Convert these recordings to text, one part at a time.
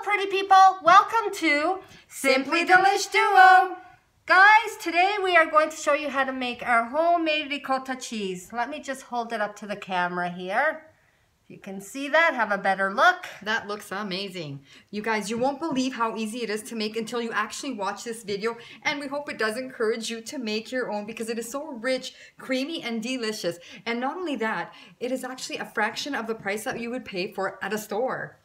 Hello, pretty people. Welcome to Simply Delish Duo. Guys, today we are going to show you how to make our homemade ricotta cheese. Let me just hold it up to the camera here. If you can see that, have a better look. That looks amazing. You guys, you won't believe how easy it is to make until you actually watch this video, and we hope it does encourage you to make your own because it is so rich, creamy, and delicious. And not only that, it is actually a fraction of the price that you would pay for it at a store.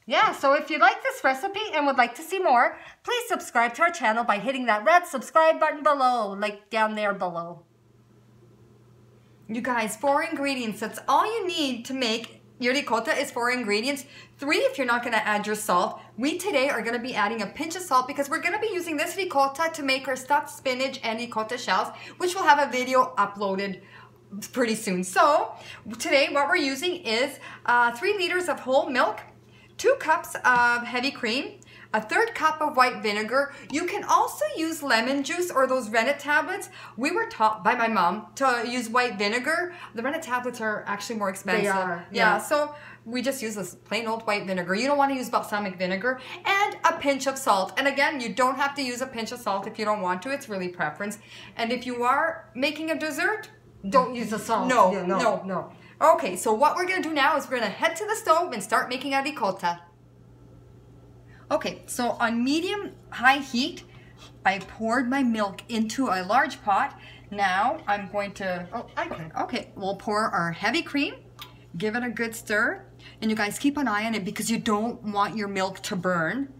Yeah, so if you like this recipe and would like to see more, please subscribe to our channel by hitting that red subscribe button below, like down there below. You guys, 4 ingredients. That's all you need to make your ricotta is 4 ingredients. 3 if you're not going to add your salt. We today are going to be adding a pinch of salt because we're going to be using this ricotta to make our stuffed spinach and ricotta shells, which will have a video uploaded pretty soon. So today what we're using is 3 liters of whole milk, 2 cups of heavy cream, a 1/3 cup of white vinegar. You can also use lemon juice or those rennet tablets. We were taught by my mom to use white vinegar. The rennet tablets are actually more expensive. They are. Yeah, so we just use this plain old white vinegar. You don't want to use balsamic vinegar, and a pinch of salt. And again, you don't have to use a pinch of salt if you don't want to. It's really preference. And if you are making a dessert, Don't use the salt. No, Yeah, no. Okay, so what we're going to do now is we're going to head to the stove and start making our ricotta. Okay, so on medium-high heat, I poured my milk into a large pot. Now I'm going to, okay, we'll pour our heavy cream, give it a good stir, and you guys keep an eye on it because you don't want your milk to burn.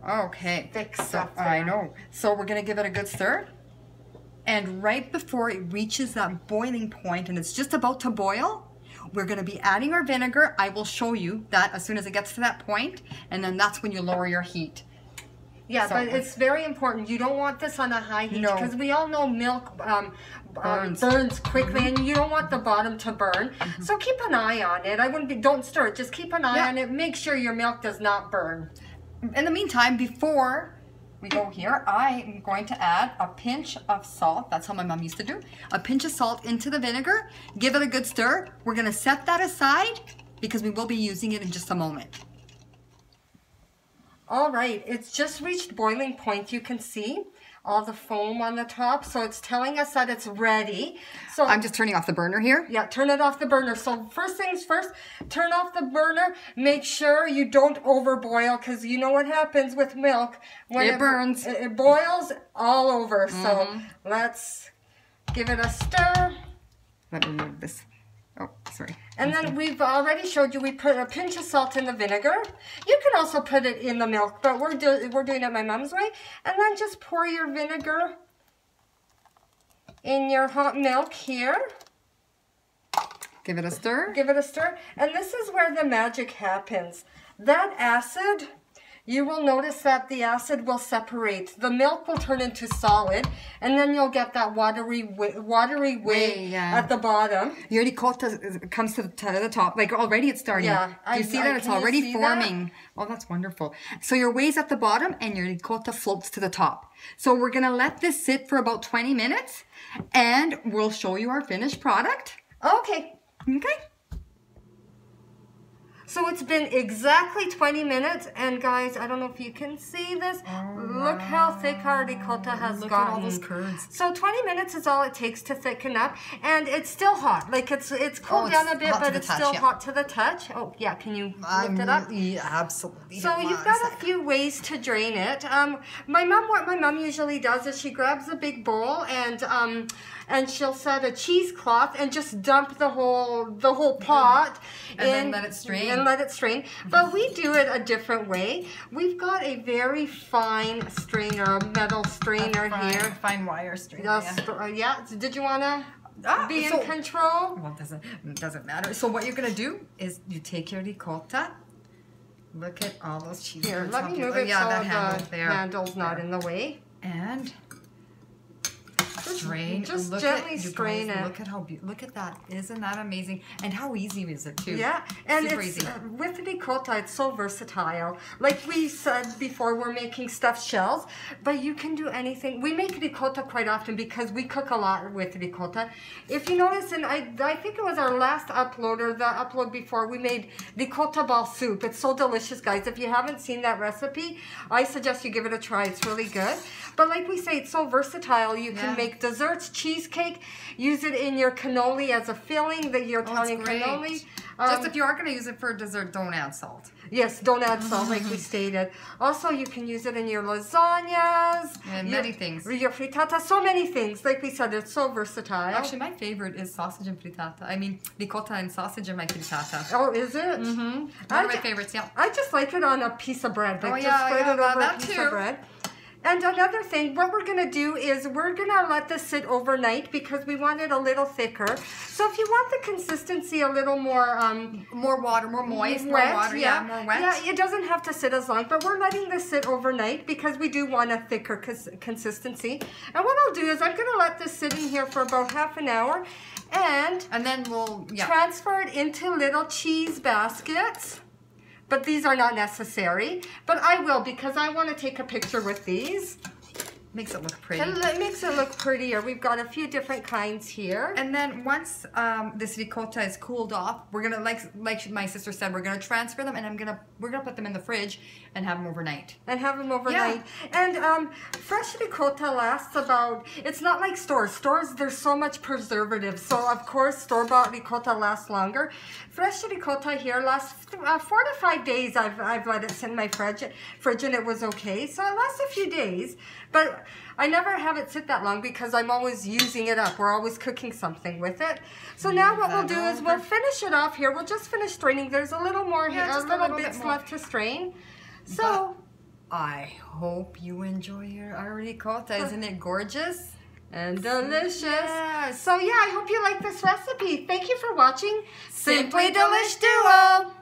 Okay, Thick so stuff there. I know. So we're going to give it a good stir. And right before it reaches that boiling point and it's just about to boil, we're going to be adding our vinegar. I will show you that as soon as it gets to that point, and then that's when you lower your heat. Yeah, So, but it's very important. You don't want this on a high heat because we all know milk burns quickly, and you don't want the bottom to burn. So keep an eye on it. Don't stir it. Just keep an eye on it. Make sure your milk does not burn. In the meantime, before we go here, I'm going to add a pinch of salt. That's how my mom used to do. A pinch of salt into the vinegar. Give it a good stir. We're going to set that aside because we will be using it in just a moment. All right, it's just reached boiling point. You can see all the foam on the top, so it's telling us that it's ready. So I'm just turning off the burner here. Yeah, turn it off the burner. So first things first, turn off the burner. Make sure you don't overboil because you know what happens with milk. When it burns. It boils all over. So let's give it a stir. Let me move this. Oh, sorry. And then we've already showed you we put a pinch of salt in the vinegar. You can also put it in the milk, but we're doing it my mom's way. And then just pour your vinegar in your hot milk here. Give it a stir. Give it a stir. And this is where the magic happens. That acid, you will notice that the acid will separate. The milk will turn into solid, and then you'll get that watery way at the bottom. Your ricotta comes to the top. Like already it's starting. Yeah. Do you see that? It's already forming. Oh, that's wonderful. So your whey's at the bottom and your ricotta floats to the top. So we're going to let this sit for about 20 minutes, and we'll show you our finished product. Okay. Okay. So it's been exactly 20 minutes, and guys, I don't know if you can see this. Look how thick our ricotta has gotten. Look at all those curds. So 20 minutes is all it takes to thicken up, and it's still hot. Like it's cooled down a bit, but it's still hot to the touch. Oh yeah, can you lift it up? Yeah, absolutely. So you've got a few ways to drain it. What my mom usually does is she grabs a big bowl and she'll set a cheesecloth and just dump the whole pot and then let it strain. But we do it a different way. We've got a very fine strainer, a metal strainer here. Fine wire strainer. Yeah. Did you want to be in control? Well, it doesn't matter. So what you're going to do is you take your ricotta. Look at all those cheese. Here, let me move it so the handle's not in the way. And strain. Just Look gently at, you strain guys, it. Look at how look at that. Isn't that amazing? And how easy is it too? Yeah, and super it's easy. With ricotta, it's so versatile. Like we said before, we're making stuffed shells, but you can do anything. We make ricotta quite often because we cook a lot with ricotta. If you notice, and I think it was our last upload or the upload before, we made ricotta ball soup. It's so delicious, guys. If you haven't seen that recipe, I suggest you give it a try. It's really good. But like we say, it's so versatile. You can make desserts, cheesecake, use it in your cannoli as a filling, your Italian cannoli. Just if you are going to use it for dessert, don't add salt. Yes, don't add salt like we stated. Also, you can use it in your lasagnas. And many things. Your frittata, so many things. Like we said, it's so versatile. Actually, my favorite is sausage and frittata. I mean, ricotta and sausage in my frittata. Oh, is it? Mm-hmm. One of my favorites, yeah. I just like it on a piece of bread. Like just spread it over a piece too. of bread. And another thing, what we're going to do is we're going to let this sit overnight because we want it a little thicker. So if you want the consistency a little more... more water, more moist, wet, more water, more wet. Yeah, it doesn't have to sit as long, but we're letting this sit overnight because we do want a thicker consistency. And what I'll do is I'm going to let this sit in here for about half an hour and then we'll transfer it into little cheese baskets. But these are not necessary. But I will because I want to take a picture with these. Makes it look pretty. It makes it look prettier. We've got a few different kinds here. And then once this ricotta is cooled off, we're gonna like my sister said, we're gonna transfer them, and we're gonna put them in the fridge and have them overnight. Yeah. And fresh ricotta lasts about. It's not like stores. Stores, there's so much preservative. So of course store-bought ricotta lasts longer. Fresh ricotta here lasts 4 to 5 days. I've let it sit in my fridge and it was okay. So it lasts a few days, but I never have it sit that long because I'm always using it up. We're always cooking something with it. So now what we'll do is we'll finish it off here. We'll just finish straining. There's a little more here, a little bits left to strain. So I hope you enjoy our ricotta. Isn't it gorgeous? And delicious. Yes. So yeah, I hope you like this recipe. Thank you for watching Simply Delish Duo.